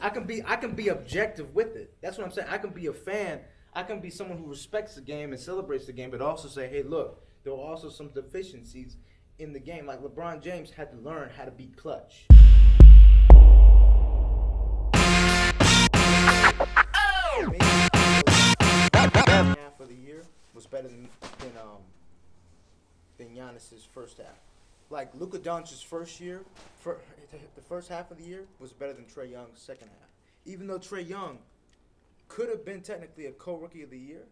I can be objective with it. That's what I'm saying. I can be a fan. I can be someone who respects the game and celebrates the game, but also say, hey, look, there are also some deficiencies in the game. Like LeBron James had to learn how to be clutch. Half of the year was better than Giannis's first half. Like Luka Doncic's first year, the first half of the year was better than Trae Young's second half. Even though Trae Young could have been technically a co-rookie of the year,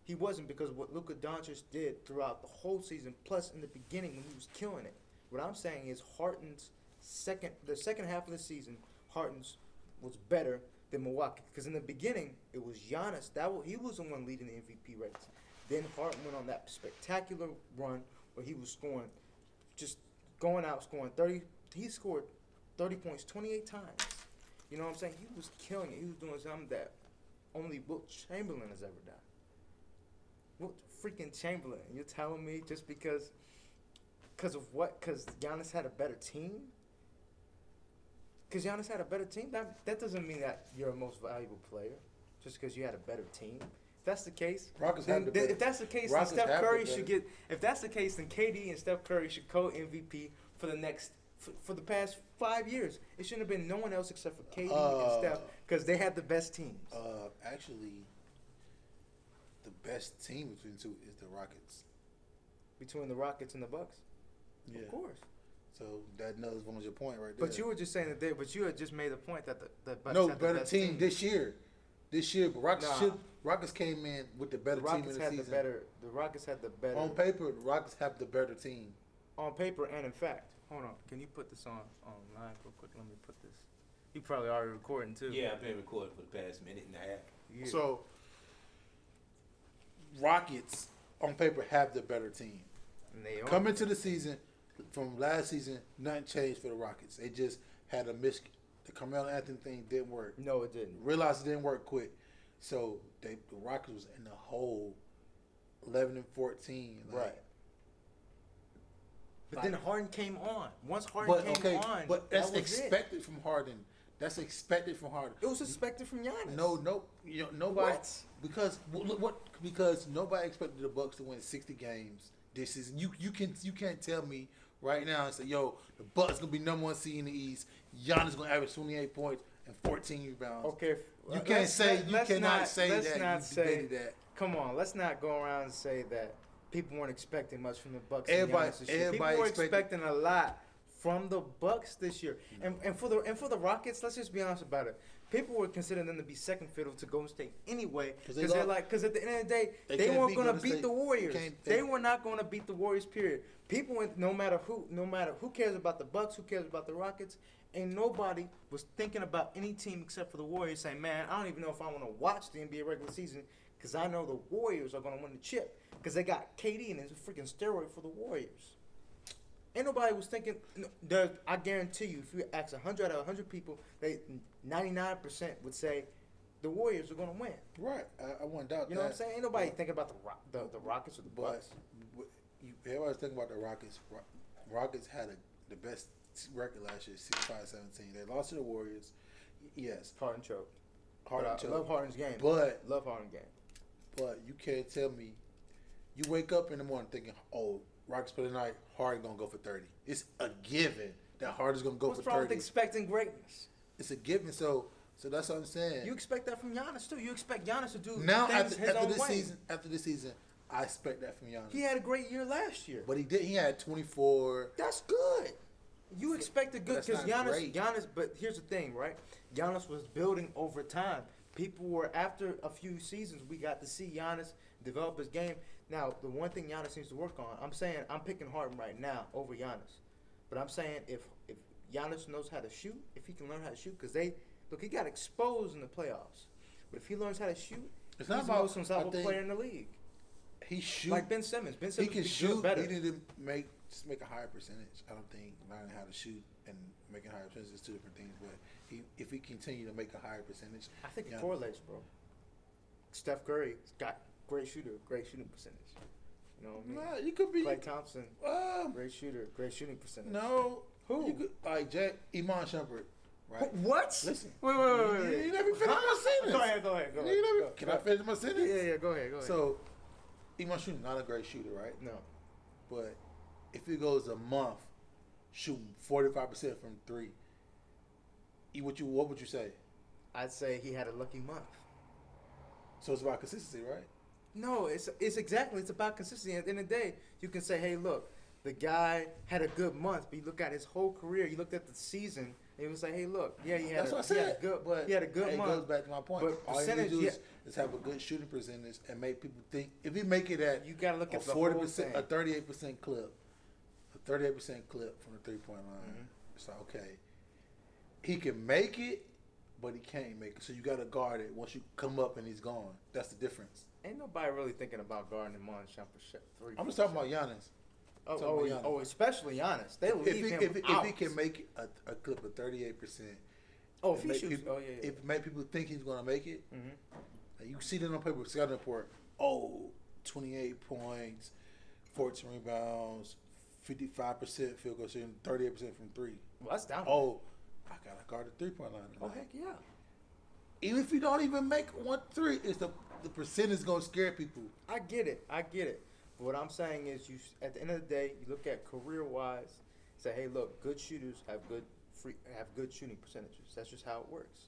he wasn't because what Luka Doncic did throughout the whole season, plus in the beginning when he was killing it. What I'm saying is the second half of the season, Harden's was better than Milwaukee. Because in the beginning, it was Giannis. He was the one leading the MVP race. Then Harden went on that spectacular run where he was scoring, just going out, scoring 30. He scored 30 points 28 times. You know what I'm saying? He was killing it. He was doing something that only Wilt Chamberlain has ever done. Wilt freaking Chamberlain. You're telling me just because of what? Because Giannis had a better team? Because Giannis had a better team? That doesn't mean that you're a most valuable player just because you had a better team. If that's the case, then Steph Curry should get. If that's the case, then KD and Steph Curry should co-MVP for the past 5 years. It shouldn't have been no one else except for KD and Steph because they had the best teams. Actually, the best team between the two is the Rockets. Between the Rockets and the Bucks? Yeah. Of course. So that knows one was your point right there. But you were just saying that but you had just made the point that the Bucks no had better the best team this year. This year, but Rockets came in with the better team in the season. The Rockets had the better. On paper, the Rockets have the better team. On paper and in fact. Hold on. Can you put this on live real quick? Let me put this. You probably already recording too. Yeah, I've been recording for the past minute and a half. Yeah. So, Rockets on paper have the better team. And they coming to the season, from last season, nothing changed for the Rockets. They just had a miss. The Carmelo Anthony thing didn't work. No, it didn't. Realized it didn't work quick. So the Rockets was in the hole 11-14. Right. But then Harden came on. Once Harden came on, but that's expected from Harden. That's expected from Harden. It was expected from Giannis. No, nobody. What? Because nobody expected the Bucks to win 60 games this season. You can't tell me right now and say, yo, the Bucks gonna be number one seed in the East. Giannis gonna average 28 points and 14 rebounds. Okay, you cannot say that. Come on, let's not go around and say that people weren't expecting much from the Bucks. Everybody people were expecting a lot from the Bucks this year, and for the Rockets, let's just be honest about it. People were considering them to be second fiddle to Golden State anyway, because at the end of the day, they weren't going to beat the Warriors. They were not going to beat the Warriors. Period. People, no matter who cares about the Bucks, who cares about the Rockets, and nobody was thinking about any team except for the Warriors. Saying, man, I don't even know if I want to watch the NBA regular season because I know the Warriors are going to win the chip because they got KD and it's a freaking steroid for the Warriors. Ain't nobody was thinking. I guarantee you, if you ask 100 out of 100 people, 99% would say the Warriors are going to win. Right, I wouldn't doubt that. You know what I'm saying? Ain't nobody thinking about the Rockets or the Bucks. Everybody's thinking about the Rockets. Rockets had the best record last year, 65-17. They lost to the Warriors. Yes, Harden choked. Love Harden's game. Love Harden's game. But you can't tell me. You wake up in the morning thinking, oh, Rockets play tonight, Harden gonna go for 30. It's a given that Harden's gonna go for 30. What's wrong with expecting greatness? It's a given. So that's what I'm saying. You expect that from Giannis too. You expect Giannis to do now things his own way. After this season, I expect that from Giannis. He had a great year last year. But he did. He had 24. That's good. You expected good because Giannis. But here's the thing, right? Giannis was building over time. People were after a few seasons. We got to see Giannis develop his game. Now, the one thing Giannis seems to work on, I'm picking Harden right now over Giannis. But I'm saying if Giannis knows how to shoot, if he can learn how to shoot, because he got exposed in the playoffs. But if he learns how to shoot, he's the most unstoppable player in the league. He shoots like Ben Simmons. Ben Simmons he can shoot better. He need to make a higher percentage. I don't think learning how to shoot and making a higher percentage is two different things. But if he continue to make a higher percentage, I think it correlates, bro. Steph Curry's got great shooting percentage. You know what I mean? You could be Klay Thompson, great shooting percentage. No, who? You could, like Iman Shumpert. right? What? Listen. Wait. You let me finish my sentence. Go ahead. Can I finish my sentence? Yeah, go ahead. So, Iman Shooting not a great shooter, right? No. But if he goes a month shooting 45% from three, what would you say? I'd say he had a lucky month. So it's about consistency, right? No, it's about consistency. At the end of the day, you can say, hey, look, the guy had a good month, but you look at his whole career, you looked at the season, and you would say, hey, look, yeah, he had a good month. It goes back to my point. But all you need to do is have a good shooting percentage and make people think. If you make it at you gotta look at the 40%, a 38% clip, from the 3-point line, it's like, okay, he can make it, but he can't make it. So you got to guard it once you come up and he's gone. That's the difference. Ain't nobody really thinking about guarding Monsham for 3. I'm just talking about Giannis. Especially Giannis. They leave him If out. he can make a clip of 38%. If he shoots. If make people think he's going to make it, like you see that on paper, scouting report, 28 points, 14 rebounds, 55% field goal shooting, 38% from three. Well, that's down. I got to guard the 3-point line tonight. Heck yeah. Even if you don't even make 1 3, it's the percentage going to scare people. I get it. But what I'm saying is, you at the end of the day, you look at career-wise, say, hey, look, good shooters have good shooting percentages. That's just how it works.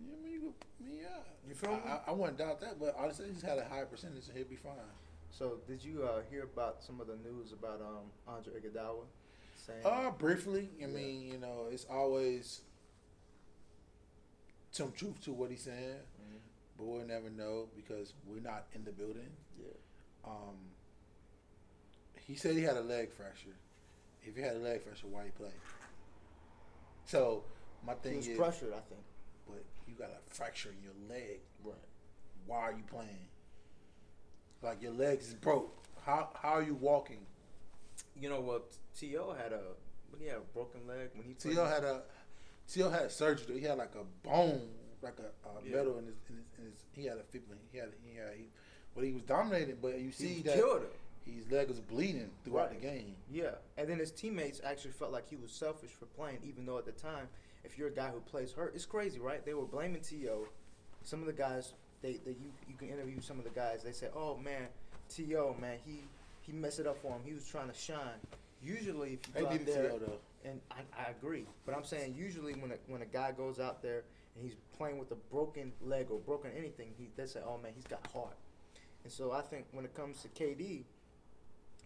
Yeah. You feel me? I wouldn't doubt that, but honestly, he just had a high percentage and he'll be fine. So, did you hear about some of the news about Andre Iguodala saying? Briefly. I mean, it's always some truth to what he's saying, but we'll never know because we're not in the building. Yeah. He said he had a leg fracture. If he had a leg fracture, why he play? So my thing is, he was pressured, I think. But you got a fracture in your leg. Right. Why are you playing? Like your legs is broke. How are you walking? T.O. had a broken leg when he played. T.O. had surgery. He had like a bone, like a metal in his. He had a fibula. But he was dominated. But you see that killed him. His leg was bleeding throughout the game. Yeah, and then his teammates actually felt like he was selfish for playing, even though at the time, if you're a guy who plays hurt, it's crazy, right? They were blaming T.O. Some of the guys, you can interview some of the guys. They say, "Oh man, T.O. man, he messed it up for him. He was trying to shine." Usually, if you go out there, T.O. though. and I agree, but I'm saying usually when a guy goes out there and he's playing with a broken leg or broken anything, they say, "Oh man, he's got heart." And so I think when it comes to KD,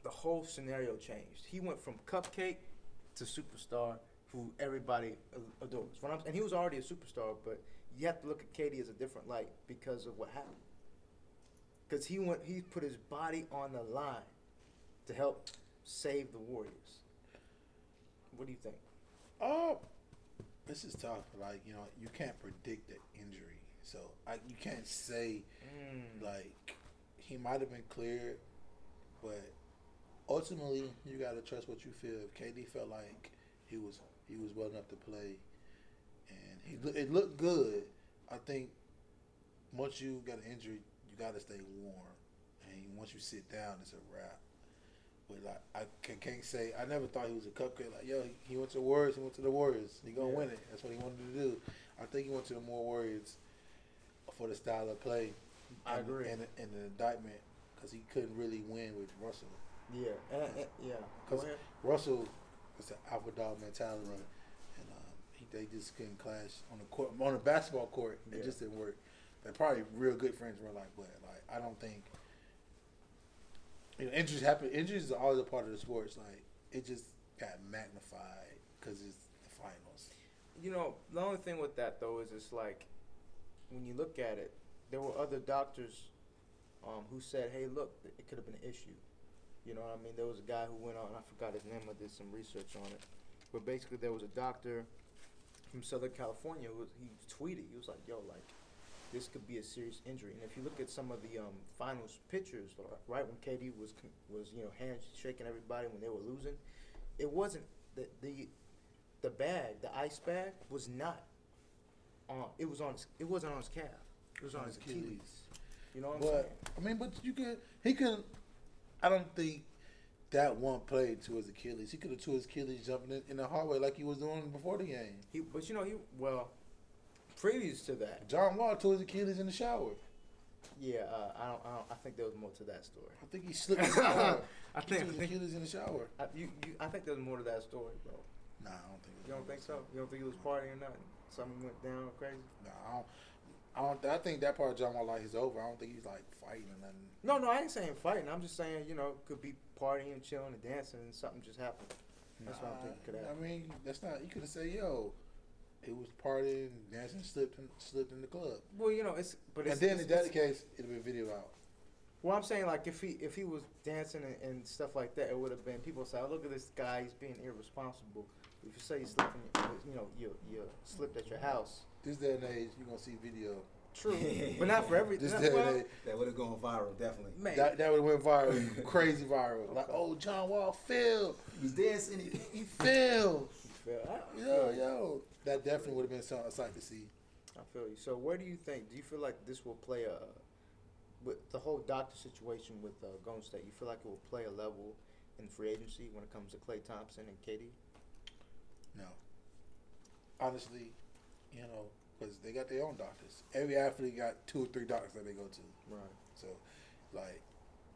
the whole scenario changed. He went from cupcake to superstar, who everybody adores. And he was already a superstar, but you have to look at KD as a different light because of what happened. Because he put his body on the line to help save the Warriors. What do you think? This is tough. Like, you can't predict the injury. So, you can't say, like, he might have been cleared, but ultimately, you got to trust what you feel. If KD felt like he was well enough to play, and it looked good, I think once you got an injury, you got to stay warm. And once you sit down, it's a wrap. But like, I can't say, I never thought he was a cupcake. Like, he went to the Warriors. He went to the Warriors. He going to win it. That's what he wanted to do. I think he went to the more Warriors for the style of play. I agree. And the indictment, because he couldn't really win with Russell. Yeah, Because Russell is an alpha dog mentality, and they just couldn't clash on the court, on the basketball court. It just didn't work. They're probably real good friends. We're like, but like, I don't think injuries happen. Injuries are always a part of the sports. Like, it just got magnified because it's the finals. The only thing with that though is it's like when you look at it, there were other doctors who said, "Hey, look, it could have been an issue." You know what I mean? There was a guy who went on, I forgot his name, I did some research on it. But basically there was a doctor from Southern California he tweeted, he was like, "Yo, like, this could be a serious injury." And if you look at some of the finals pictures, right, when KD was handshaking everybody when they were losing, it wasn't the bag, the ice bag was not on, it wasn't on his calf. It was on his Achilles. You know what I'm saying? I mean, but he can. I don't think that one play to his Achilles. He could have to his Achilles jumping in the hallway like he was doing before the game. Previous to that, John Wall tore his Achilles in the shower. yeah, I think there was more to that story. I think he slipped in the shower. I He tore his think Achilles in the shower. I think there was more to that story, bro. Nah, I don't think. You don't think so? You don't think it was partying or nothing? Something went down crazy? Nah, I don't. I think that part of John Wall life is over. I don't think he's like fighting or nothing. No, I ain't saying fighting. I'm just saying, could be partying and chilling and dancing and something just happened. That's what I'm thinking could happen. I mean, that's not. You could have said, "Yo, it was partying, dancing, slipped in the club." Well, in that case, it'd be video out. Well, I'm saying, like, if he was dancing and stuff like that, it would have been, people say, oh, look at this guy, he's being irresponsible. If you say you slipped, you slipped at your house. This day and age, you're going to see video. True, but not for everything. This day and age. That would have gone viral, definitely. Man. That would have went viral, crazy viral. Like, oh, John Wall fell. He was dancing. He fell. I feel you. Yo. That definitely would have been a sight to see. I feel you. So where do you feel like this will play with the whole doctor situation with Golden State, you feel like it will play a level in free agency when it comes to Klay Thompson and KD? No. Honestly, because they got their own doctors. Every athlete got 2 or 3 doctors that they go to. Right. So, like,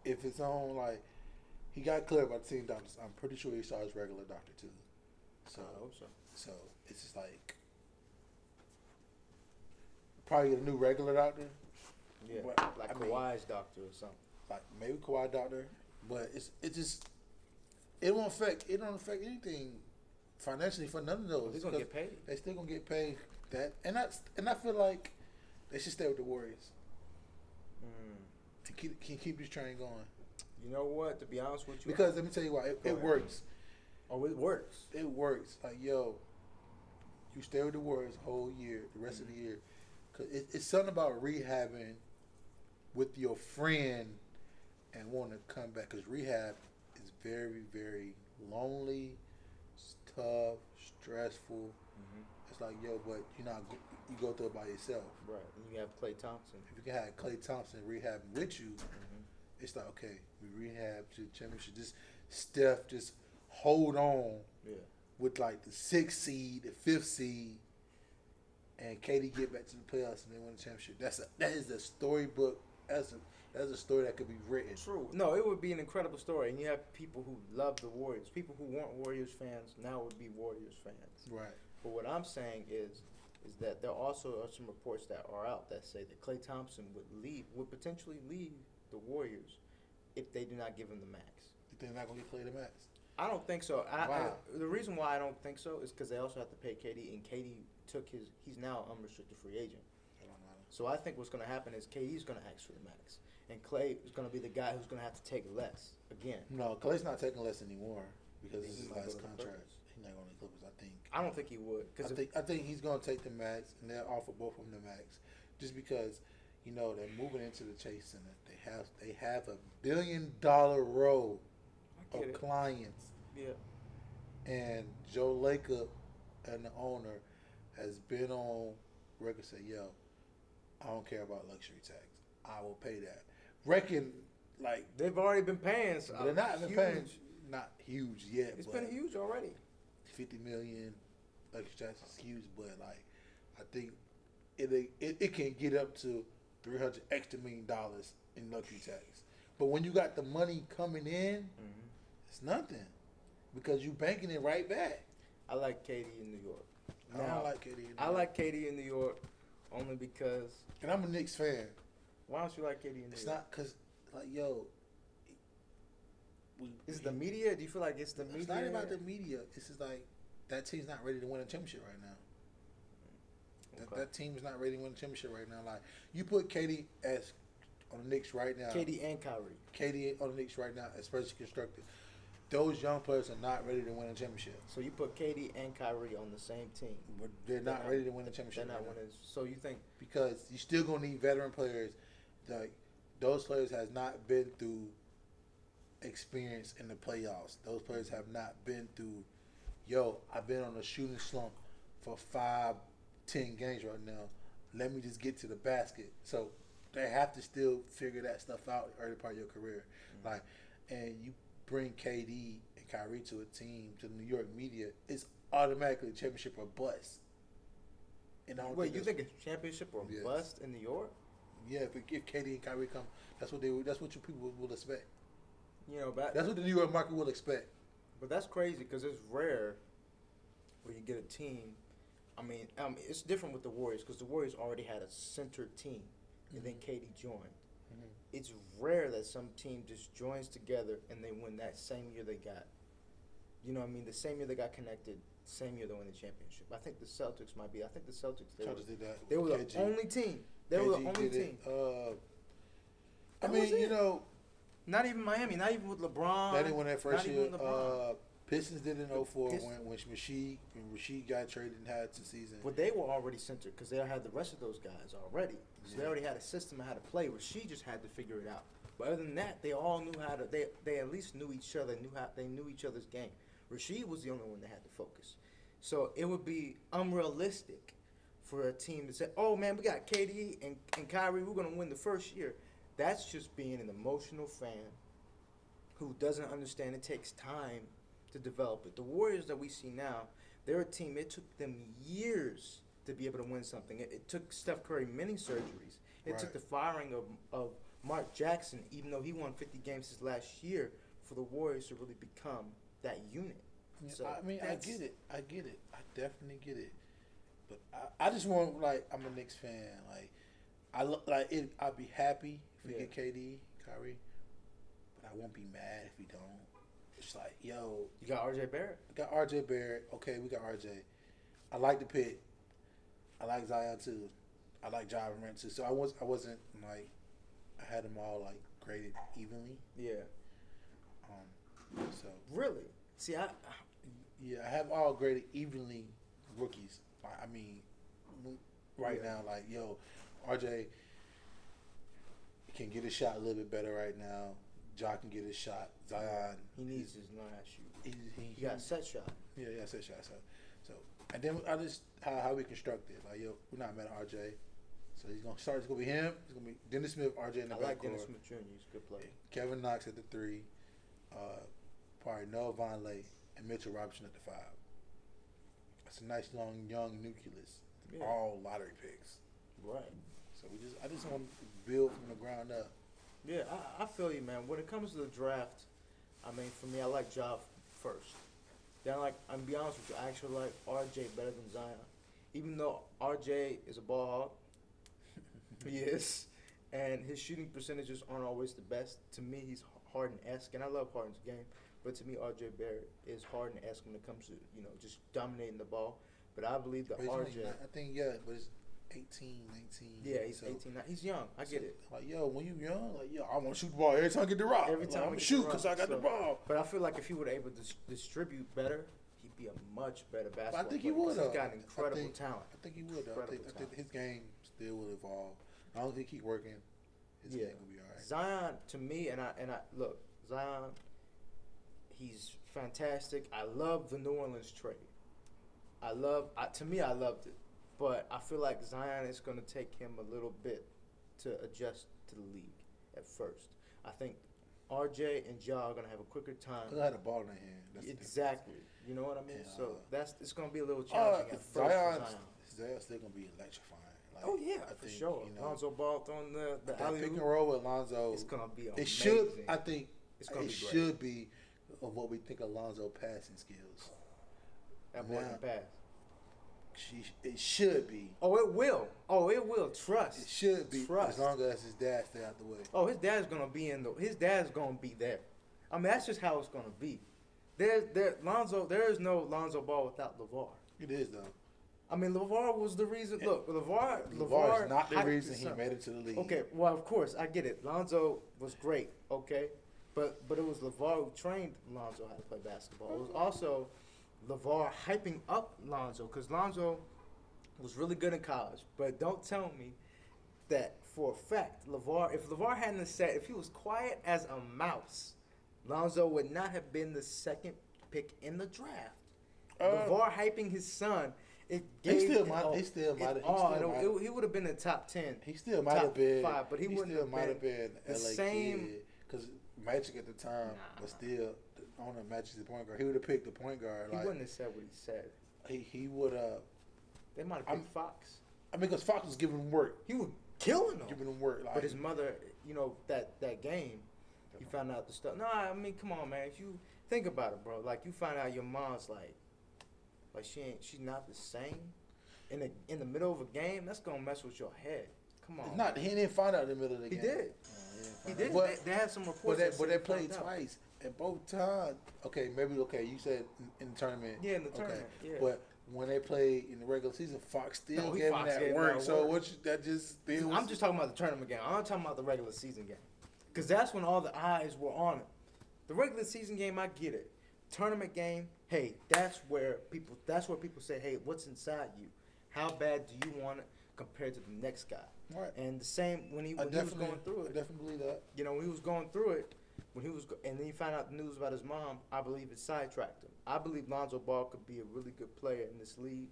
if it's on, like, he got cleared by the team doctors, I'm pretty sure he saw his regular doctor too. So, I hope so. So, it's just like, probably get a new regular doctor. Yeah, But, like Kawhi's doctor or something. Like maybe Kawhi doctor, but it don't affect anything financially for none of those. They're gonna get paid. They still gonna get paid that, and I feel like they should stay with the Warriors to keep this train going. You know what? To be honest with you, because let me tell you why it works. Oh, it works. It works. Like, yo, you stay with the Warriors the whole year, the rest of the year, because it's something about rehabbing with your friend and want to come back, because rehab is very, very lonely, it's tough, stressful. It's like, yo, but you go through it by yourself. Right. And you have Klay Thompson. If you can have Klay Thompson rehabbing with you, it's like, okay, we rehab to the championship. Just Steph, just hold on. Yeah. With like the 6th seed, the 5th seed, and KD get back to the playoffs and they win the championship. That is a storybook. That's a story that could be written. True. No, it would be an incredible story. And you have people who love the Warriors. People who weren't Warriors fans now would be Warriors fans. Right. But what I'm saying is that there also are some reports that are out that say that Klay Thompson would potentially leave the Warriors if they do not give him the max. You think they're not going to get Klay the max? I don't think so. Wow. The reason why I don't think so is because they also have to pay KD, and KD he's now an unrestricted free agent. So I think what's going to happen is KD's going to ask for the max, and Klay is going to be the guy who's going to have to take less again. No, Klay's not taking less anymore because this is his might last go to contract. He's not going to the Clippers, I think. I don't think he would. I think he's going to take the max, and they'll offer both of them the max, just because they're moving into the Chase Center. They have $1 billion row of clients. Yeah. And Joe Lacob and the owner has been on record say, yo, I don't care about luxury tax. I will pay that. Reckon, like... They've already been paying. They're not been paying. Not huge yet. It's been huge already. $50 million luxury tax is huge, but, like, I think it can get up to $300 extra million in luxury tax. But when you got the money coming in, it's nothing. Because you banking it right back. I like KD in New York. I don't like KD in New York. I like KD in New York only because... And I'm a Knicks fan. Why don't you like KD in New York? It's not because, like, yo... Is it the media? Do you feel like it's the media? It's not about the media. It's just like, that team's not ready to win a championship right now. Okay. That team is not ready to win a championship right now. Like, you put KD on the Knicks right now. KD and Kyrie. KD on the Knicks right now, especially constructed. Those young players are not ready to win a championship. So you put KD and Kyrie on the same team. But they're not ready to win a championship. They're not winning. So you think... Because you still going to need veteran players. Like, those players has not been through experience in the playoffs. Those players have not been through, yo, I've been on a shooting slump for 5-10 games right now. Let me just get to the basket. So they have to still figure that stuff out early part of your career. Like, and bring KD and Kyrie to a team, to the New York media, it's automatically a championship or bust. And I don't Wait, you think think it's championship or Yes. bust in New York? yeah, if KD and Kyrie come, that's what you people will expect. You know, That's what the New York market will expect. but that's crazy because it's rare where you get a team. I mean, it's different with the Warriors because the Warriors already had a center team, and then KD joined. Mhm. It's rare that some team just joins together and they win that same year they got. You know what I mean? The same year they got connected, same year they win the championship. I think the Celtics might be. I think the Celtics Chargers did that. they were the KG. only team. They were the KG only did team. it. I That mean, was it. you know, Not even Miami. Not even with LeBron. they didn't win that first not year. Even LeBron. Pistons did in 04 Pist- when Rasheed got traded and had the season. But they were already centered because they had the rest of those guys already. So they Yeah. already had a system of how to play. Rasheed just had to figure it out. But other than that, they all knew how to. They at least knew each other. They knew each other's game. Rasheed was the only one that had to focus. So it would be unrealistic for a team to say, "Oh man, we got KD and Kyrie. We're gonna win the first year." That's just being an emotional fan who doesn't understand it takes time to develop it. The Warriors that we see now, they're a team. It took them years to be able to win something. It took Steph Curry many surgeries. It Right. took the firing of Mark Jackson, even though he won 50 games his last year, for the Warriors to really become that unit. Yeah, So I mean, I that's- get it. I definitely get it. But I just want, like, I'm a Knicks fan. Like, I'd be happy if we Yeah. get KD, Kyrie, but I won't be mad if we don't. It's like, yo, You got RJ Barrett. we got RJ Barrett. Okay, we got RJ. I like the pick. I like Zion too. I like Ja Morant too. So I wasn't like, I had them all like graded evenly. Yeah. So Really? See, yeah, I have all graded evenly rookies. I mean, right Yeah. now, like, yo, RJ can get his shot a little bit better right now. Ja can get his shot. Zion, he needs his last shoot. he He got a set shot. yeah, set shot. So, and then I just how we construct it. Like, yo, we're not mad at RJ. So he's gonna start. It's gonna be him. It's gonna be Dennis Smith, RJ in the I like backcourt. Dennis Smith Jr. He's a good player. Kevin Knox at the 3. Probably Noah Vonleh and Mitchell Robinson at the 5. That's a nice long young nucleus. Yeah. All lottery picks. Right. So I just want to build from the ground up. Yeah, I feel you, man. When it comes to the draft, I mean, for me, I like Ja first. Then, I'm be honest with you, I actually like RJ better than Zion. Even though RJ is a ball hog, he is, and his shooting percentages aren't always the best. To me, he's Harden-esque, and I love Harden's game. But to me, RJ Barrett is Harden-esque when it comes to, just dominating the ball. But I believe that But he's RJ, I think, but it's 18, 19. yeah, he's so, 18. He's young. I get it. Like, yo, when you young, like, yo, I want to shoot the ball every time I get the rock. Every time I'm I going to get the shoot because rock, I got the so- ball. But I feel like if he would able to distribute better, he'd be a much better basketball But I think he player, 'cause would. He's got incredible talent. I think he would. Though. I Incredible think talent. his game still will evolve. I don't think he keep working. His Yeah. game will be all right. Zion, to me, and I look, Zion, he's fantastic. I love the New Orleans trade. To me, I loved it. But I feel like Zion is going to take him a little bit to adjust to the league at first. I think RJ and Ja are going to have a quicker time. Because I had a ball in their hand. That's the Exactly. You know what I mean? Yeah. So it's going to be a little challenging at first for Zion's Zion. still gonna be electrifying. Like, Oh yeah, I for think, sure. You know, Lonzo Ball throwing the that alley pick and oop. roll with Lonzo. It's gonna be amazing. It should. I think It's gonna it be great. should be of what we think of Lonzo passing skills. That boy can pass. It should be. Oh, it will. Oh, it will. It Trust. should be Trust. as long as his dad stay out the way. Oh, his dad's gonna be his dad's gonna be there. I mean, that's just how it's gonna be. There is no Lonzo Ball without LeVar. It is though. I mean, LeVar was the reason. Look, LeVar LeVar is not the hyped reason his he son. made it to the league. Okay, well, of course, I get it. Lonzo was great, okay? But it was LeVar who trained Lonzo how to play basketball. It was also LeVar hyping up Lonzo because Lonzo was really good in college. But don't tell me that for a fact, if LeVar hadn't said, if he was quiet as a mouse, Lonzo would not have been the second pick in the draft. LeVar hyping his son, it gave He still it might- all- he still it might- he all- still it- might- He would have been in the top 10. He still might Top have been 5, but he wouldn't still have might have been been the LA same- kid because Magic at the time, but still, I don't know. Magic's the point guard. He would have picked the point guard. He wouldn't have said what he said. He would have. They might have picked Fox. I mean, because Fox was giving him work. He was killing him. Giving him work. Like, but his mother, that game, he found out the stuff. No, I mean, come on, man. If you think about it, bro. Like, you find out your mom's like she's not the same in the middle of a game. That's gonna mess with your head. Come on. Not he didn't find out in the middle of the game. He did. They had some reports. But they played twice, and both times. Okay, you said in the tournament. Yeah, in the tournament. Yeah. But when they played in the regular season, Fox still gave him that work. I'm just talking about the tournament game. I'm not talking about the regular season game, because that's when all the eyes were on it. The regular season game, I get it. Tournament game, hey, that's where people say, hey, what's inside you? How bad do you want it compared to the next guy? Right. And the same when he was going through it. I definitely believe that. When he was going through it, and then he found out the news about his mom, I believe it sidetracked him. I believe Lonzo Ball could be a really good player in this league,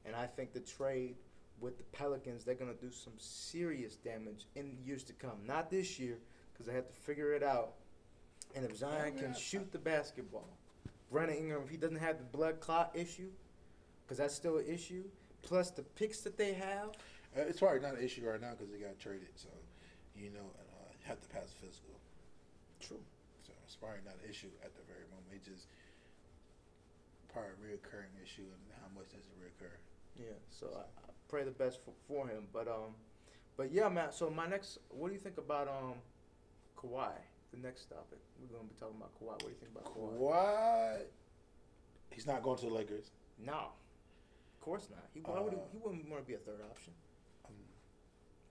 and I think the trade with the Pelicans, they're going to do some serious damage in years to come. Not this year, because they have to figure it out. And if Zion can shoot the basketball, Brandon Ingram, if he doesn't have the blood clot issue, because that's still an issue, plus the picks that they have. It's probably not an issue right now because they got traded, so you have to pass the physical. True. So it's probably not an issue at the very moment. It's just probably a reoccurring issue, and how much does it reoccur? Yeah. So I pray the best for him, but yeah, man. So what do you think about Kawhi? The next topic we're gonna be talking about Kawhi. What do you think about Kawhi? Kawhi, he's not going to the Lakers. No, of course not. He wouldn't want to be a third option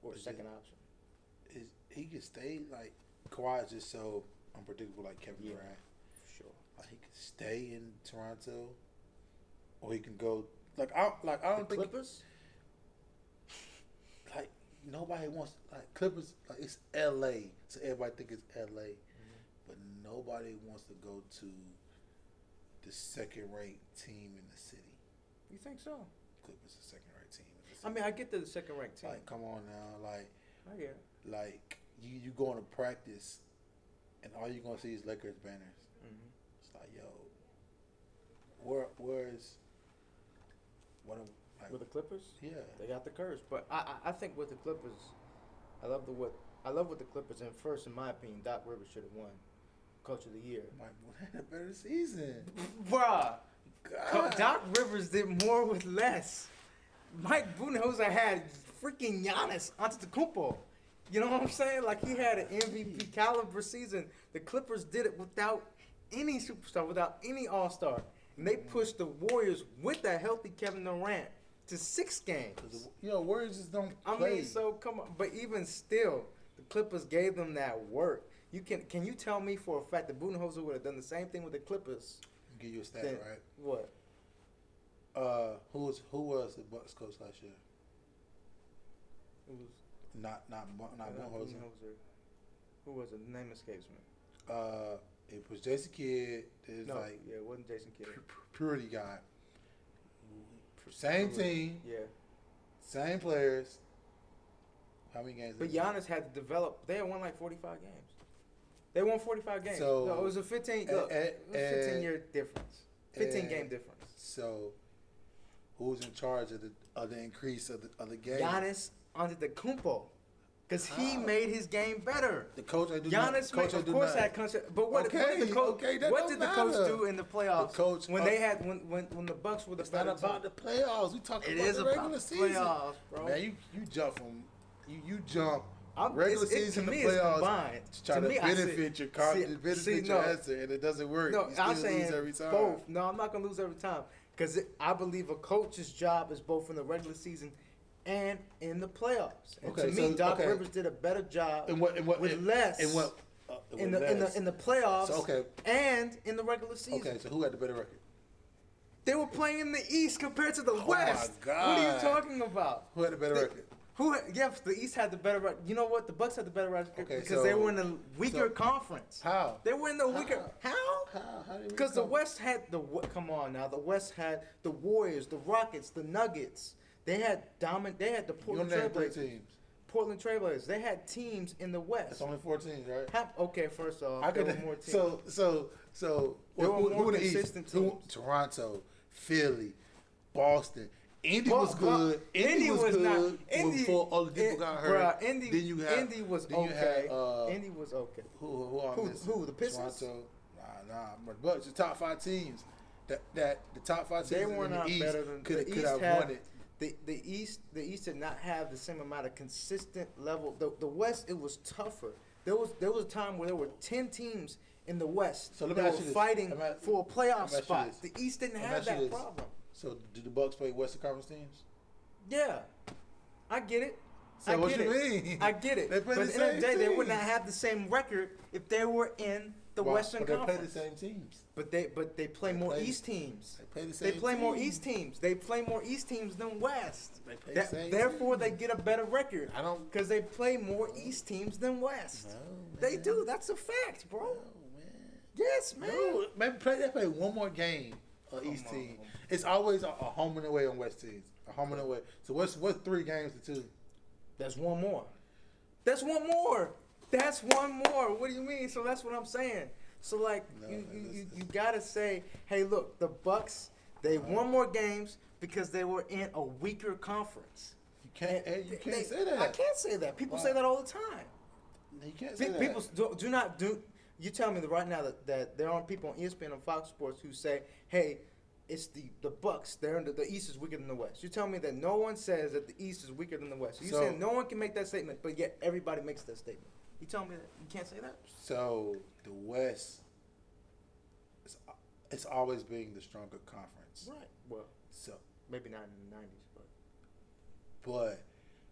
or a second option. He could stay like Kawhi is just so unpredictable, like Kevin Durant. Sure. Like he could stay in Toronto, or he can go I don't think Clippers. Like nobody wants Clippers. Like it's L.A., so everybody think it's L.A., but nobody wants to go to the second-rate team in the city. You think so? Clippers is a second-rate team in the city. I mean, I get the second-ranked team. Like, come on now, I get it. Like you going to practice, and all you're gonna see is Lakers banners. Mm-hmm. It's like, yo, where's one of with the Clippers? Yeah, they got the curse. But I think with the Clippers, I love what the Clippers. And first, in my opinion, Doc Rivers should have won Coach of the Year. Mike Boone had a better season, bruh. Doc Rivers did more with less. Mike Budenholzer had freaking Giannis Antetokounmpo. You know what I'm saying? Like, he had an MVP caliber season. The Clippers did it without any superstar, without any all-star. And they pushed the Warriors with a healthy Kevin Durant to 6 games. Warriors just don't play. I mean, so come on. But even still, the Clippers gave them that work. Can you tell me for a fact that Budenholzer would have done the same thing with the Clippers? I'll give you a stat, right? What? Who was the Bucks coach last year? It was not Budenholzer. Who was it? The name escapes me. It was Jason Kidd. It wasn't Jason Kidd. Purity guy. Same team. Yeah. Same players. How many games? But Giannis had to develop. They had won like 45 games. They won 45 games. So it was a 15-year difference. 15-game difference. So, who's in charge of the increase of the game? Giannis Antetokounmpo. Because he made his game better. The coach ain't do Giannis, of course, had concert. But what did the coach do in the playoffs? The coach, when they had when the Bucks were the better team? It's not about the playoffs. We talking about the regular season. Playoffs, bro. Man, you jump from you jump regular season to me playoffs to try to benefit your answer, and it doesn't work. No, I'm saying lose every time. Both. No, I'm not gonna lose every time because I believe a coach's job is both in the regular season and in the playoffs. And to me, Doc Rivers did a better job with less in the playoffs and in the regular season. Okay, so who had the better record? They were playing in the East compared to the West. My God. What are you talking about? Who had the better record? The East had the better record. You know what? The Bucks had the better record because they were in a weaker conference. How? They were in the weaker. How? How? Because the West had come on now. The West had the Warriors, the Rockets, the Nuggets. They had the Portland Trailblazers. Teams. Portland Trailblazers, they had teams in the West. It's only 4 teams, right? Okay, first off, I there could were more teams. So There were more who the East? consistent Who- teams. Toronto, Philly, Boston. Indy Well, was good. Indy was not. good before all the people got hurt. Indy, then you have Indy was then you okay. had, Indy was okay. Who I missing? Who, the Pistons? Toronto. But it's the top 5 teams. That the top 5 teams They were in not the East better than could the East have had, won it. The East did not have the same amount of consistent level. The West, it was tougher. There was a time where there were 10 teams in the West So let that me were ask you this. fighting Let me for a playoff ask you spot. this. The East didn't Let me have ask you that this. problem. So did the Bucks play Western Conference teams? Yeah, I get it. So I what get you it. mean? I get it. They But play at the the end of the same day, they would teams. not have the same record if they were in the Why? Western But Conference. they play the same teams. But they play They more play- East teams. They play the They same play more teams. East teams. They play more East teams than West. They play the same Therefore, teams. they get a better record. I don't. Because they play more East teams than West. No, They man. do. That's a fact, bro. No, man. Yes, man. No, maybe they play one more game on East Come team. on. It's always a home and away on West teams. A home and away. So what's 3 games to 2? That's one more. That's one more. That's one more. What do you mean? So that's what I'm saying. So like No, you gotta say, hey, look, the Bucks, they won more games because they were in a weaker conference. You can't. And You can't say that. I can't say that. People say Why? that all the time. You can't say that. People do not do. You tell me that right now that there aren't people on ESPN and Fox Sports who say, hey, it's the Bucks. They're in the East is weaker than the West. You tell me that no one says that the East is weaker than the West. You So- saying no one can make that statement, but yet everybody makes that statement. You tell me that you can't say that? So the West, it's always being the stronger conference. Right. Well, So, maybe not in the '90s, but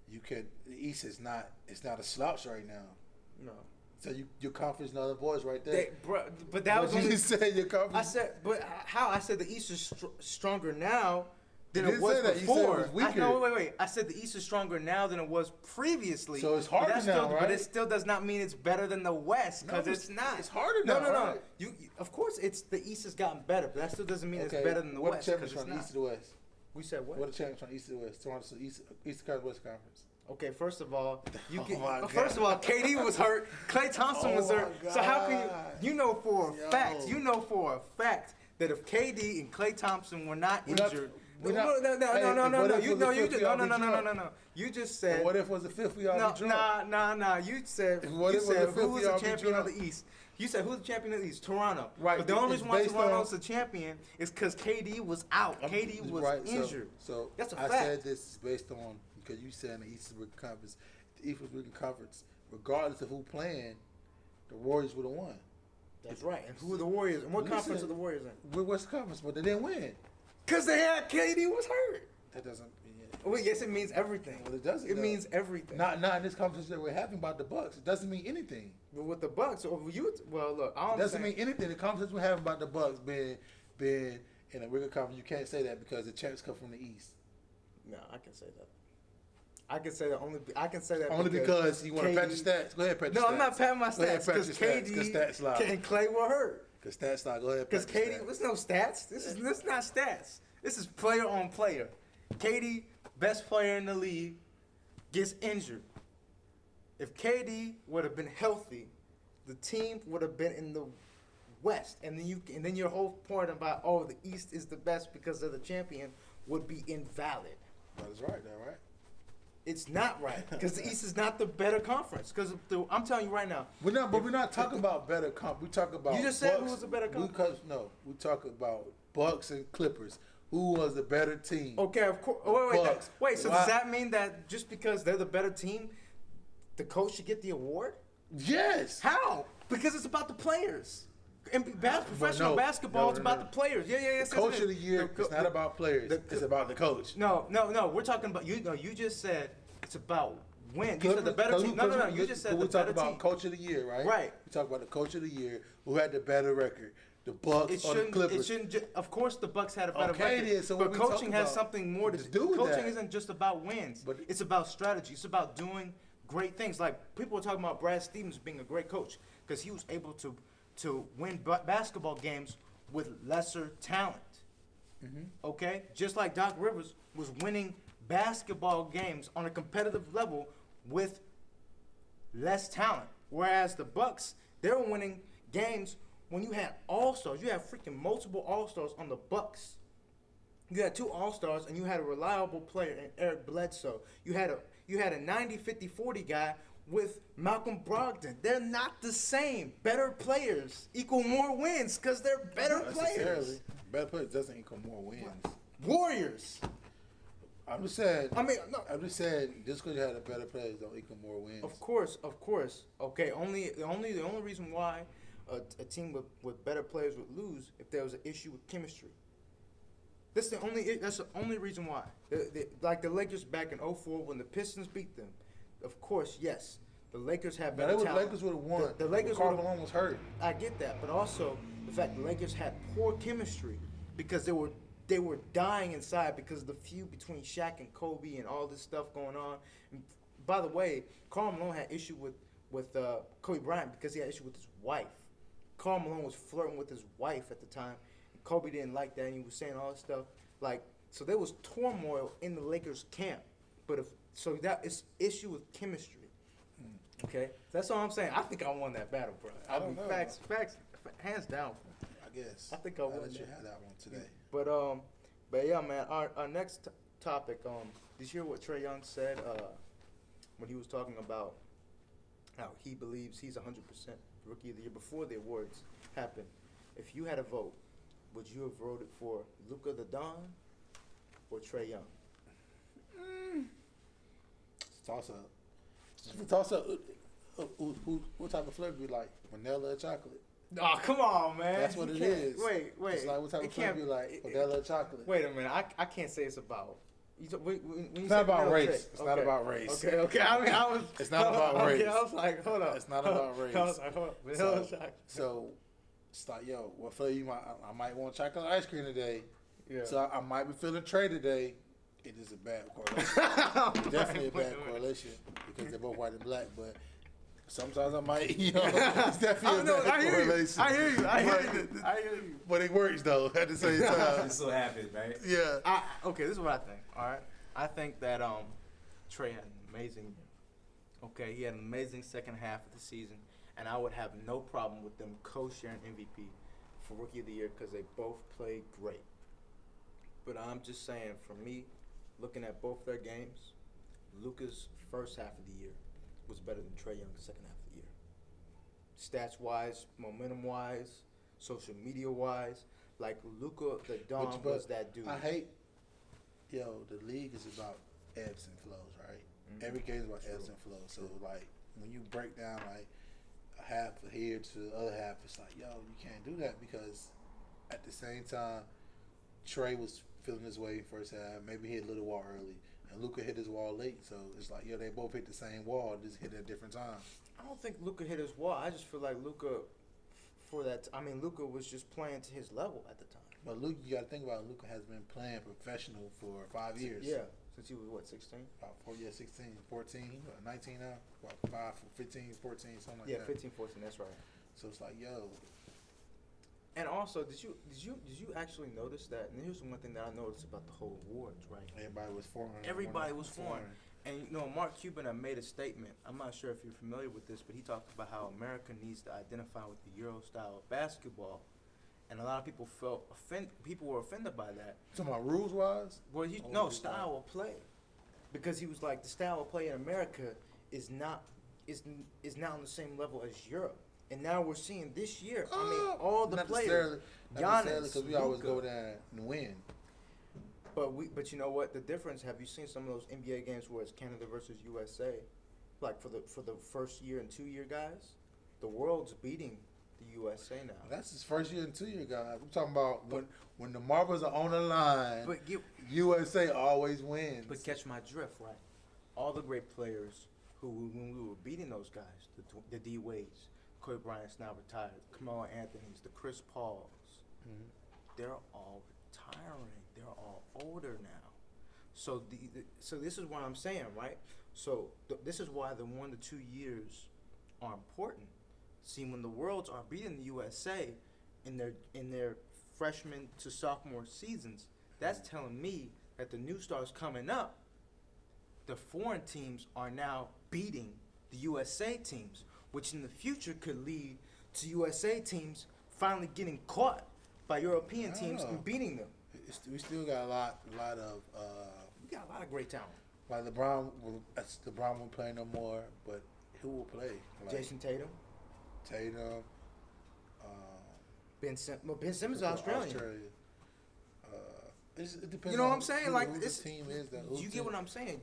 you can. The East is not. It's not a slouch right now. no. So your conference and other boys right there. But that was What only. you said your I conference. said, but how? I said the East is stronger now than You it didn't was say that. You said it before. was weaker. No, wait. I said the East is stronger now than it was previously. So it's But harder that's now, still, right? But it still does not mean it's better than the West, because No, it's not. it's harder No, now, no. right? You, of course, it's the East has gotten better, but that still doesn't mean Okay, it's better than the what West. champions 'Cause from it's the East to not. the West? We said what? What the champions from the East to the West? Toronto to East Conference, West Conference. Okay, first of all, you Oh get. my God. First of all, KD was hurt. Klay Thompson was Oh hurt. my So how can God. you know for a Yo. fact? You know for a fact that if KD and Klay Thompson were not We're not- injured, we're no, not- no. hey, You what if you it was the just fifth, no, y'all no, be no, no, no, drunk? no. You just And said what if it was the 5th? We all no, be drunk. nah. You said What you if it was said the who fifth was y'all the be champion of the drunk? East? You said who's the champion of the East? Toronto. Right, But the only it's reason why based Toronto's on- the champion is because KD was out. KD was Right, injured. So That's a I fact. said this is based on because you said the East is weaker conference. The East was weaker conference. Regardless of who playing, the Warriors would have won. That's right. And who are the Warriors? And what Listen. conference are the Warriors in? We're West Conference, but they didn't win. Because they had KD was hurt. That doesn't mean Well, yes, it means everything. Well, it doesn't, It though. means everything. not in this conversation that we're having about the Bucks. It doesn't mean anything. But with the Bucks, look, I It don't doesn't mean anything. The conversation we're having about the Bucks being in a weaker conference, you can't say that because the champs come from the East. No, I can say that. I can say that only. I can say that Only because you want to KD pat your stats. Go ahead, pat your No, stats. I'm not patting my Go ahead, stats pat because your stats, 'cause KD stats lie. and Clay were hurt. Because stats lie. Go ahead, Because pat your KD, stats. there's no stats. This is not stats. This is player on player. KD, best player in the league, gets injured. If KD would have been healthy, the team would have been in the West, and then your whole point about the East is the best because they're the champion would be invalid. That is right, though, right? It's not right because the East is not the better conference. Because I'm telling you right now, We're not talking about better comp. We talk about You just said who Bucks. was the better conference. We talk about Bucks and Clippers. Who was the better team? okay, of course. Wait. Bucks. Wait. So Why- does that mean that just because they're the better team, the coach should get the award? Yes. How? Because it's about the players. In professional no. basketball, No, it's no, about no. the players. Yeah. Yes, Coach yes, of the yes. year. It's not about players. It's about the coach. No. We're talking about you. No, you just said it's about win. You said the Clippers- better team. No. Clippers- You just said we the talk better about team. coach of the year, right? Right. We talk about the coach of the year who had the better record. The Bucks It or the shouldn't. Clippers. It shouldn't. Of course, the Bucks had a better Okay, record. then, so but what we coaching talking has about something more to do with Coaching that. isn't just about wins. But- It's about strategy. It's about doing great things. Like people are talking about Brad Stevens being a great coach because he was able to win basketball games with lesser talent. Mm-hmm. Okay, just like Doc Rivers was winning basketball games on a competitive level with less talent. Whereas the Bucks, they were winning games when you had all-stars. You had freaking multiple all-stars on the Bucks. You had 2 all-stars, and you had a reliable player in Eric Bledsoe. You had a 90, 50, 40 guy with Malcolm Brogdon. They're not the same. Better players equal more wins because they're better Not players. necessarily. Better players doesn't equal more wins. Warriors. I'm just saying. I mean, no. I'm just saying. Just because you had a better players don't equal more wins. Of course. Okay, the only reason why a team with better players would lose if there was an issue with chemistry. That's the only reason why. Like the Lakers back in 2004 when the Pistons beat them. Of course, yes, the Lakers had better talent. The Lakers would have won. The Lakers Karl Malone was hurt. I get that, but also the fact the Lakers had poor chemistry because they were dying inside because of the feud between Shaq and Kobe and all this stuff going on. And by the way, Karl Malone had issue with Kobe Bryant because he had issue with his wife. Karl Malone was flirting with his wife at the time. And Kobe didn't like that, and he was saying all this stuff. So there was turmoil in the Lakers camp. But that is issue with chemistry. Okay, that's all I'm saying. I think I won that battle, bro. I don't know. Facts, hands down. I guess. I think I won. I'll let you that. have that one today. But yeah, man. Our next topic. Did you hear what Trae Young said when he was talking about how he believes he's 100% Rookie of the Year before the awards happened? If you had a vote, would you have voted for Luka the Don or Trae Young? It's a toss-up. It's a toss-up. What type of flavor be like? Vanilla or chocolate? Oh, come on, man. That's what You it can't- is. Wait. It's like what type of flavor you like? Vanilla or chocolate? Wait a minute. I can't say it's about. When you It's say not about vanilla race. Trae- It's not about race. Okay. I mean, I was. It's not about race. Okay, I was like, hold up. It's not about race. I was like, hold up. Vanilla chocolate. So it's like, yo, what flavor you might? I might want chocolate ice cream today. Yeah. So I might be feeling Trae today. It is a bad correlation. It's definitely a bad correlation because they're both white and black. But sometimes I might, it's definitely a bad correlation. I hear you. But it works though at the same time. It so happens, right? Yeah. Okay, this is what I think. All right, I think that Trae had an amazing year. Okay, he had an amazing second half of the season, and I would have no problem with them co-sharing MVP for Rookie of the Year because they both played great. But I'm just saying, for me, looking at both their games, Luka's first half of the year was better than Trae Young's second half of the year. Stats-wise, momentum-wise, social media-wise, like Luka the Don was that dude. I hate, the league is about ebbs and flows, right? Mhm. Every game is about True. ebbs and flows. So like when you break down like a half here to the other half, it's like, you can't do that because at the same time, Trae was feeling his way first half. Maybe he hit a little wall early, and Luka hit his wall late. So it's like, they both hit the same wall, just hit at different times. I don't think Luka hit his wall. I just feel like Luka, Luka was just playing to his level at the time. But Luka, you got to think about it, Luka has been playing professional for 5 years. Yeah, since he was 16? About 16, 14, 19 now. About 5, 15, 14, something like Yeah, that. 15, 14. That's right. So it's like, And also, did you actually notice that? And here's one thing that I noticed about the whole awards, right? everybody was foreign. Everybody was foreign. And Mark Cuban had made a statement. I'm not sure if you're familiar with this, but he talked about how America needs to identify with the Euro style of basketball, and a lot of people People were offended by that. Talking about rules wise? Well, style of play, because he was like, the style of play in America is not on the same level as Europe. And now we're seeing this year. All the players, Giannis, because we always Luka. go down and win. But you know what? The difference. Have you seen some of those NBA games where it's Canada versus USA, like for the first year and 2 year guys? The world's beating the USA now. That's his first year and 2 year, guys. I'm talking about when the marbles are on the line. USA always wins. But catch my drift, right? All the great players when we were beating those guys, the D Wades, Kobe Bryant's now retired, Carmelo Anthony's, the Chris Pauls, they're all retiring. They're all older now. So so this is what I'm saying, right? So this is why the 1 to 2 years are important. See, when the worlds are beating the USA in their freshman to sophomore seasons, that's telling me that the new stars coming up the foreign teams are now beating the USA teams, which in the future could lead to USA teams finally getting caught by European teams and beating them. We still got a lot of We got a lot of great talent. like LeBron won't play no more, but who will play? Like Jason Tatum, Tatum, Ben Simmons is Australian. It depends. You know what on I'm saying? Who, Like who this the team is that. You get what I'm saying?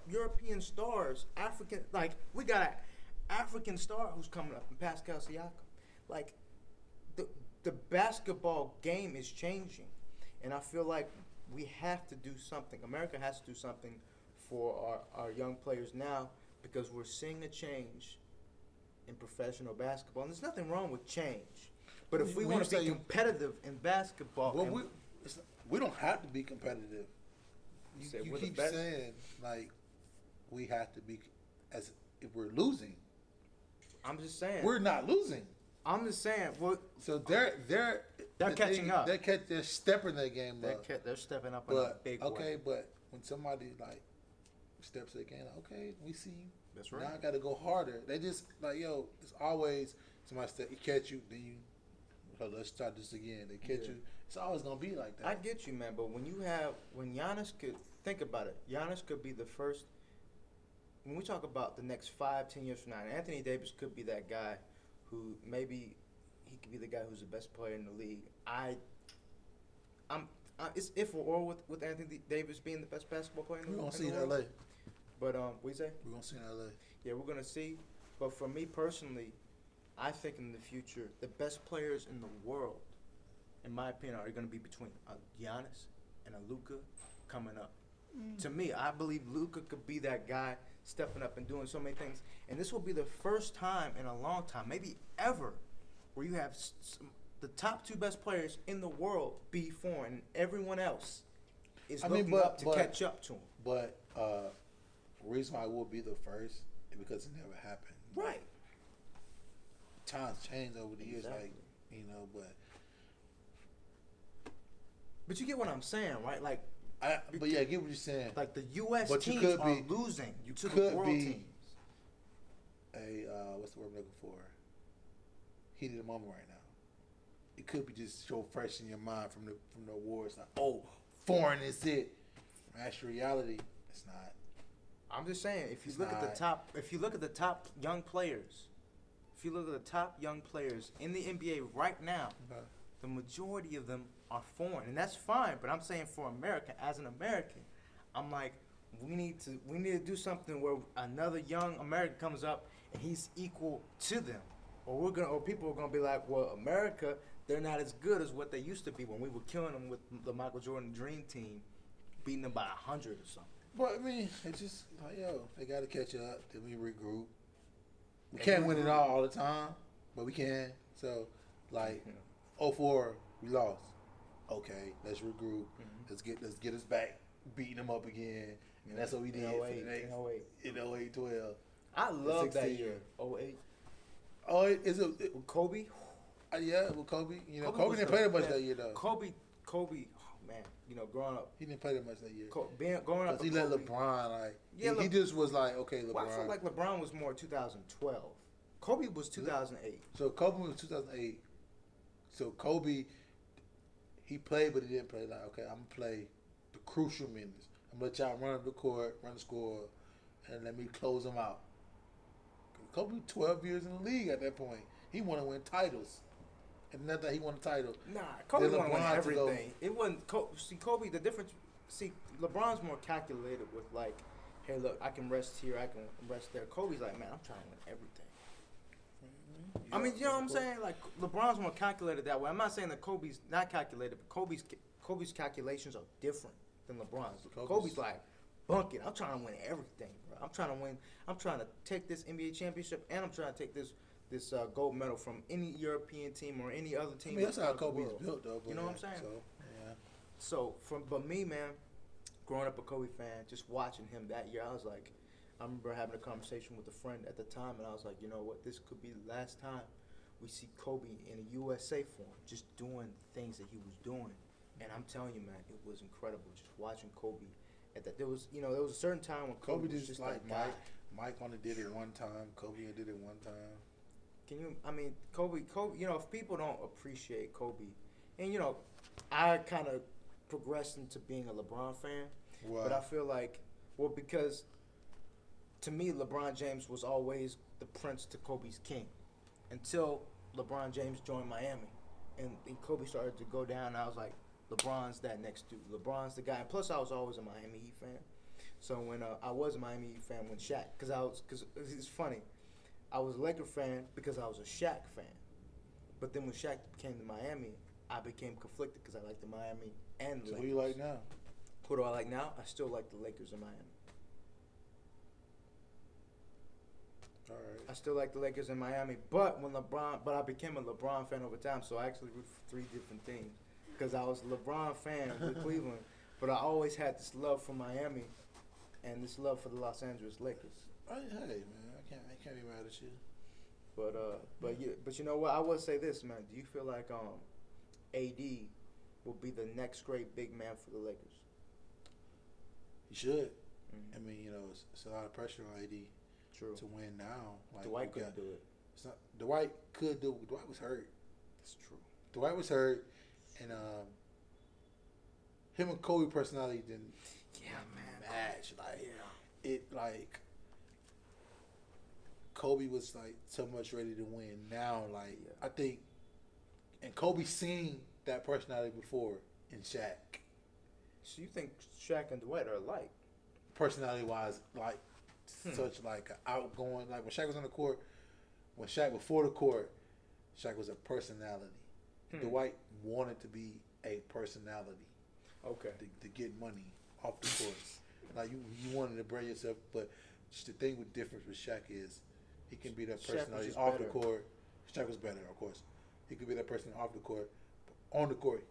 European stars, African, like we got an African star who's coming up, Pascal Siakam. Like the basketball game is changing, and I feel like we have to do something. America has to do something for our young players now because we're seeing a change in professional basketball, and there's nothing wrong with change. But if we want to be competitive in basketball, well, we don't have to be competitive. You keep saying like we have to be as if we're losing. I'm just saying we're not losing. I'm just saying. Well, so they're catching up. They're stepping their game up. They're stepping up in a big way. Okay, but when somebody like steps their game, like, okay, we see you. That's right. Now I got to go harder. They just like it's always somebody catch you, then you. Let's start this again. They catch you. It's always gonna be like that. I get you, man. But when Giannis could think about it, Giannis could be the first. When we talk about the next 5-10 years from now, Anthony Davis could be that guy who maybe he could be the guy who's the best player in the league. It's if or with Anthony Davis being the best basketball player in the world. We're gonna see in LA. But what you say? We're gonna see in LA. Yeah, we're gonna see. But for me personally, I think in the future, the best players in the world, in my opinion, are going to be between Giannis and Luka coming up. To me, I believe Luka could be that guy stepping up and doing so many things. And this will be the first time in a long time, maybe ever, where you have the top two best players in the world be foreign, and everyone else is looking up to catch up to him. But the reason why I will be the first is because it never happened. Right. Times change over the years, Exactly. But you get what I'm saying, right? Like, but yeah, I get what you're saying. like the U.S. But teams you could are be, losing you to the could world be teams. What's the word I'm looking for? Heat of the moment right now. It could be just so fresh in your mind from the awards. Like, oh, foreign is it? That's reality. It's not. I'm just saying, if you look at the top young players, in the NBA right now, the majority of them are foreign, and that's fine. But I'm saying for America, as an American, I'm like, we need to do something where another young American comes up and he's equal to them, or people are gonna be like, well, America, they're not as good as what they used to be when we were killing them with the Michael Jordan Dream Team, beating them by 100 or something. But I mean, it's just like, they got to catch up. Then we regroup. We can't win it all the time, but we can. So, like, 04, we lost. Okay, let's regroup. Mm-hmm. Let's get us back, beating them up again, and that's what we did in 08, 12. I love that year, 08. Oh, is it with Kobe? Yeah, with Kobe. Kobe didn't play that much that year though. Kobe. Oh man, growing up, he didn't play that much that year. Growing up, because he let LeBron he just was like, okay, LeBron. Well, I feel like LeBron was more 2012. Kobe was 2008. So Kobe was 2008. So Kobe, he played, but he didn't play like, okay, I'm gonna play the crucial minutes. I'm gonna let y'all run up the court, run the score, and let me close them out. Kobe 12 years in the league at that point. He want to win titles. And not that he won a title. Nah, Kobe want to win everything. It wasn't Kobe. The difference. LeBron's more calculated with like, hey, look, I can rest here, I can rest there. Kobe's like, man, I'm trying to win everything. Mm-hmm. I mean, you know what I'm saying? Like, LeBron's more calculated that way. I'm not saying that Kobe's not calculated, but Kobe's calculations are different than LeBron's. Kobe's like, bunk it. I'm trying to win everything, bro. I'm trying to win. I'm trying to take this NBA championship, and I'm trying to take this gold medal from any European team or any other team. I mean, that's how Kobe's built, though. You know what I'm saying? So, yeah. So, but me, man, growing up a Kobe fan, just watching him that year, I was like, I remember having a conversation with a friend at the time, and I was like, you know what, this could be the last time we see Kobe in a USA form, just doing things that he was doing. And I'm telling you, man, it was incredible just watching Kobe There was a certain time when Kobe was just that like guy. Mike only did it one time. Kobe did it one time. Kobe, if people don't appreciate Kobe, and I kind of progressed into being a LeBron fan, Wow. but I feel like, because to me, LeBron James was always the prince to Kobe's king, until LeBron James joined Miami, and Kobe started to go down. And I was like, LeBron's that next dude. LeBron's the guy. And plus, I was always a Miami Heat fan. So when I was a Miami Heat fan when Shaq, because it's funny. I was a Laker fan because I was a Shaq fan. But then when Shaq came to Miami, I became conflicted because I like the Miami and So Lakers. who you like now? Who do I like now? I still like the Lakers in Miami. All right. I still like the Lakers in Miami. But I became a LeBron fan over time, so I actually root for 3 different teams. Because I was a LeBron fan with Cleveland, but I always had this love for Miami and this love for the Los Angeles Lakers. Hey man, I can't be mad at you. But you know what? I will say this, man. Do you feel like AD will be the next great big man for the Lakers? You should. Mm-hmm. I mean, it's a lot of pressure on AD True. to win now. Like Dwight couldn't do it. It's not Dwight could do it. Dwight was hurt. That's true. Dwight was hurt, and him and Kobe personality didn't match. Kobe was like so much ready to win. Now, I think, and Kobe seen that personality before in Shaq. So you think Shaq and Dwight are alike? Personality wise, such like an outgoing. Like when Shaq was on the court, when Shaq before the court, Shaq was a personality. Dwight wanted to be a personality. Okay. To get money off the court. Like you wanted to brand yourself, but just the thing with difference with Shaq is he can be that personality off the court. Shaq was better, of course. He could be that person off the court, but on the court,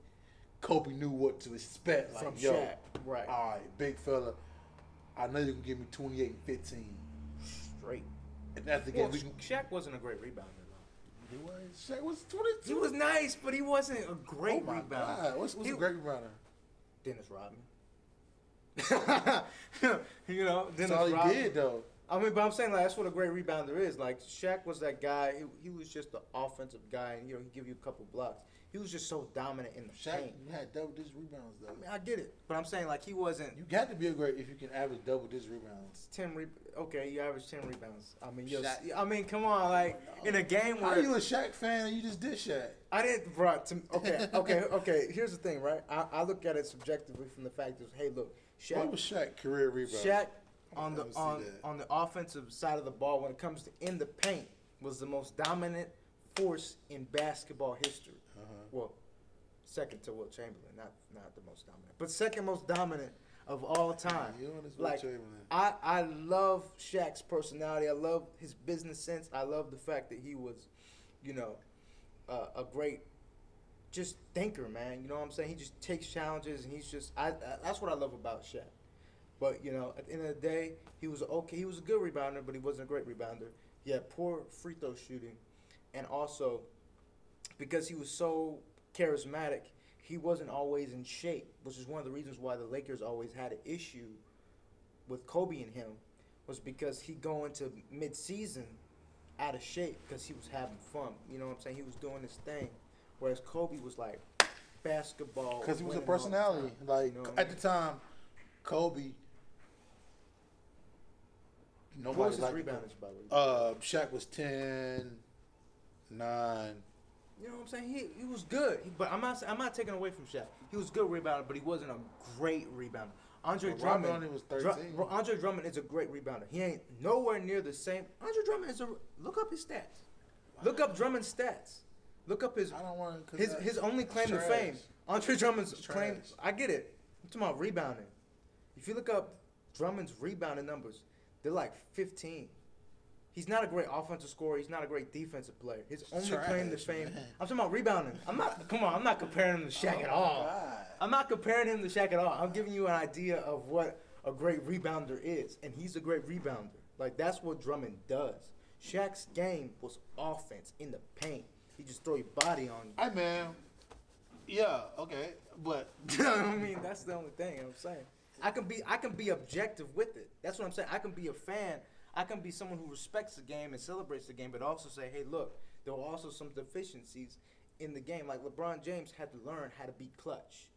Kobe knew what to expect. Like, from yo, Shaq, right? All right, big fella, I know you can give me 28 and 15. Straight. And that's the game. Shaq wasn't a great rebounder though. He was. Shaq was 22. He was nice, but he wasn't a great rebounder. God. What's a great rebounder? Dennis Rodman. Dennis That's all he Rodman. did though. But I'm saying that's what a great rebounder is. Like Shaq was that guy. He was just the offensive guy, and he'd give you a couple blocks. He was just so dominant in the Shaq paint. had double-digit rebounds though. I get it, but I'm saying he wasn't. You got to be a great if you can average double-digit rebounds. Okay, you average 10 rebounds. Shaq. Come on, in a game How where you a Shaq fan and you just did Shaq? I didn't, bro. Okay. Here's the thing, right? I look at it subjectively from the fact that, hey, look, Shaq. What was Shaq career rebound? Shaq on the offensive side of the ball when it comes to in the paint was the most dominant force in basketball history. Well, second to Wilt Chamberlain, not the most dominant, but second most dominant of all time. I love Shaq's personality. I love his business sense. I love the fact that he was, a great just thinker, man. You know what I'm saying? He just takes challenges, and he's just that's what I love about Shaq. But at the end of the day, he was okay. He was a good rebounder, but he wasn't a great rebounder. He had poor free throw shooting, and also because he was so charismatic, he wasn't always in shape, which is one of the reasons why the Lakers always had an issue with Kobe and him, was because he'd go into mid-season out of shape because he was having fun. You know what I'm saying? He was doing his thing, whereas Kobe was like basketball. Because he was a personality. At the time, Kobe. What was his rebounders, by the way? Shaq was 10, 9. You know what I'm saying? He was good, but I'm not taking away from Shaq. He was a good rebounder, but he wasn't a great rebounder. Andre Drummond only was 13. Andre Drummond is a great rebounder. He ain't nowhere near the same. Andre Drummond look up his stats. Look up Drummond's stats. Look up his. I don't want his only claim to fame. Andre Drummond's claim. I get it. I'm talking about rebounding. If you look up Drummond's rebounding numbers, they're like 15. He's not a great offensive scorer. He's not a great defensive player. His only claim to fame. Man. I'm talking about rebounding. I'm not comparing him to Shaq at all. God. I'm not comparing him to Shaq at all. I'm giving you an idea of what a great rebounder is, and he's a great rebounder. That's what Drummond does. Shaq's game was offense in the paint. He just throw your body on you. Hey man, yeah, okay, but that's the only thing I'm saying. I can be objective with it. That's what I'm saying. I can be a fan. I can be someone who respects the game and celebrates the game, but also say, hey, look, there were also some deficiencies in the game. Like LeBron James had to learn how to be clutch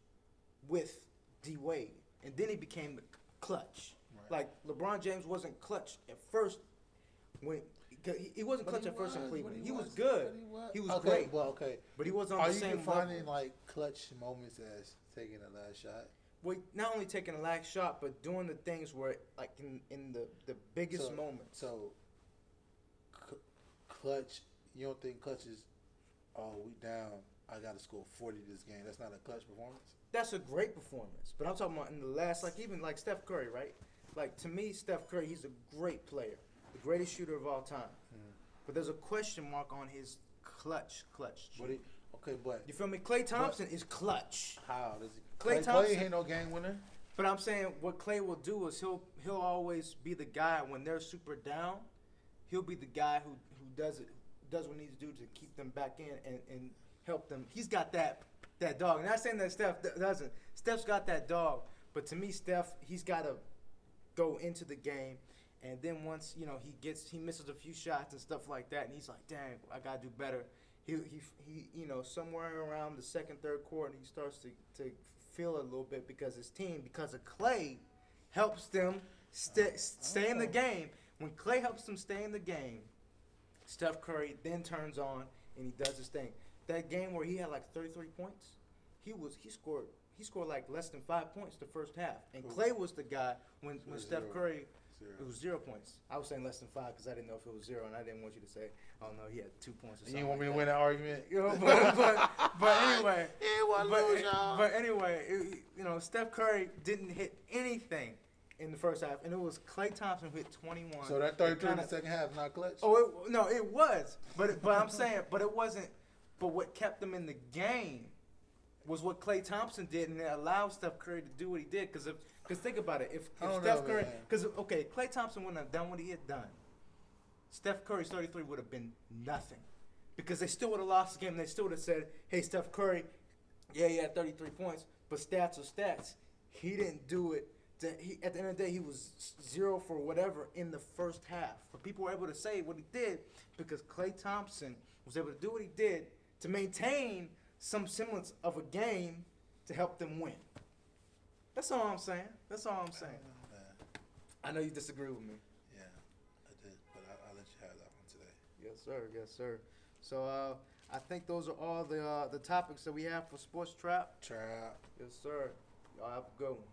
with D Wade, and then he became clutch. Right. Like LeBron James wasn't clutch at first when he wasn't clutch at first in Cleveland. He was good. He was great. Well, okay. But he wasn't on Are the you same defining level. like clutch moments as taking the last shot? Well, not only taking the last shot, but doing the things where, like in the biggest moments. So, clutch. You don't think clutch is? Oh, we down. I got to score 40 this game. That's not a clutch performance. That's a great performance. But I'm talking about in the last, like even like Steph Curry, right? Like to me, Steph Curry, he's a great player, the greatest shooter of all time. But there's a question mark on his clutch. But You feel me? Klay Thompson is clutch. how does he? Klay Thompson ain't no game winner. But I'm saying what Klay will do is he'll always be the guy when they're super down. He'll be the guy who does what he needs to do to keep them back in and help them. He's got that dog. I'm not saying that Steph doesn't. Steph's got that dog. But to me, Steph, he's got to go into the game. And then once, he misses a few shots and stuff like that, and he's like, dang, I got to do better. He somewhere around the second, third quarter, he starts to feel a little bit because his team, because of Klay, helps them stay in the game. When Klay helps them stay in the game, Steph Curry then turns on and he does his thing. That game where he had like 33 points, he scored like less than 5 points the first half. And Klay was the guy when Steph Curry. It was 0 points. I was saying less than 5 because I didn't know if it was 0, and I didn't want you to say, "Oh no, he had 2 points or something." You want me like to win that argument? But anyway, lose, y'all. but anyway, Steph Curry didn't hit anything in the first half, and it was Klay Thompson who hit 21. So that 32 in the second half not clutch. Oh no, it was, but I'm saying, but it wasn't. But what kept them in the game was what Klay Thompson did, and it allowed Steph Curry to do what he did. Because think about it, if Steph Curry, Klay Thompson wouldn't have done what he had done, Steph Curry's 33 would have been nothing, because they still would have lost the game. They still would have said, "Hey, Steph Curry, yeah, he had 33 points, but stats are stats. He didn't do it." At the end of the day, he was 0 for whatever in the first half. But people were able to say what he did because Klay Thompson was able to do what he did to maintain some semblance of a game to help them win. That's all I'm saying. I know you disagree with me. Yeah, I did, but I'll let you have that one today. Yes, sir. So I think those are all the topics that we have for SportsTrap. Trap. Yes, sir. Y'all have a good one.